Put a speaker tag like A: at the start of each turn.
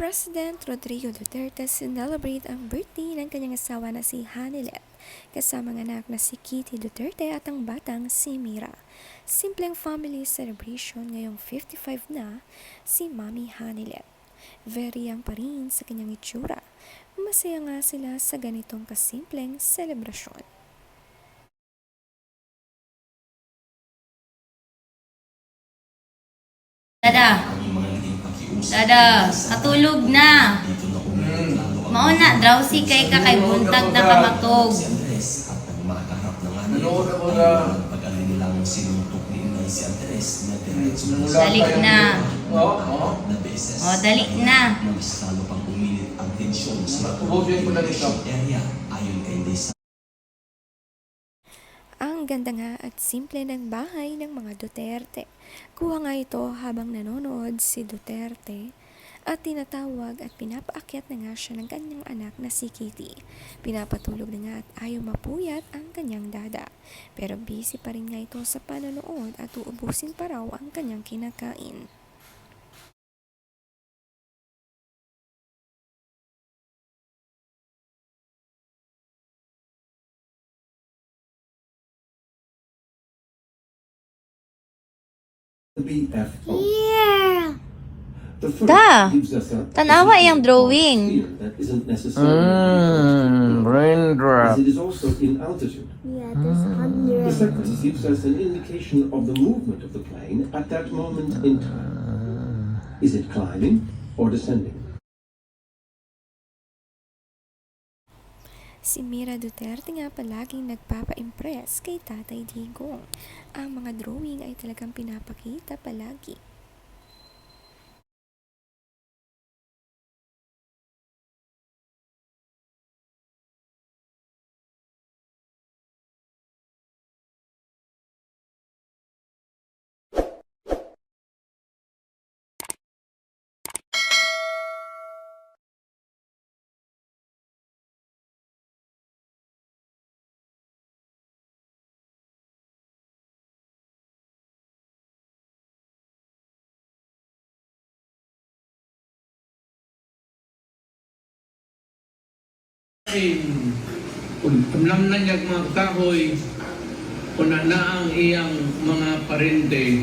A: President Rodrigo Duterte celebrate ang birthday ng kanyang asawa na si Hanilet, kasama ang anak na si Kitty Duterte at ang batang si Mira. Simpleng family celebration ngayong 55 na si Mami Hanilet. Very young pa rin sa kanyang itsura. Masaya nga sila sa ganitong kasimpleng selebrasyon.
B: Dada, katulog na. Mao na, drowsy kay ka kay buntag na kamatog. Dalik na. O, dalik na.
A: Ang ganda nga at simple ng bahay ng mga Duterte. Kuha nga ito habang nanonood si Duterte at tinatawag at pinapaakyat na nga siya ng kanyang anak na si Kitty. Pinapatulog na nga at ayaw mapuyat ang kanyang dada. Pero busy pa rin nga ito sa panonood at uubusin pa raw ang kanyang kinakain.
B: Yeah. Da, tanawa iyang drawing.
C: Raindrop.
D: It is also in altitude.
E: Yeah, there's
D: The
E: hundreds.
D: second gives us an indication of the movement of the plane at that moment in time. Is it climbing or descending?
A: Si Mira Duterte nga palaging nagpapa-impress kay Tatay Digong. Ang mga drawing ay talagang pinapakita palagi.
F: Ulam na niya mga kahoy, kuna na ang iyang mga parente,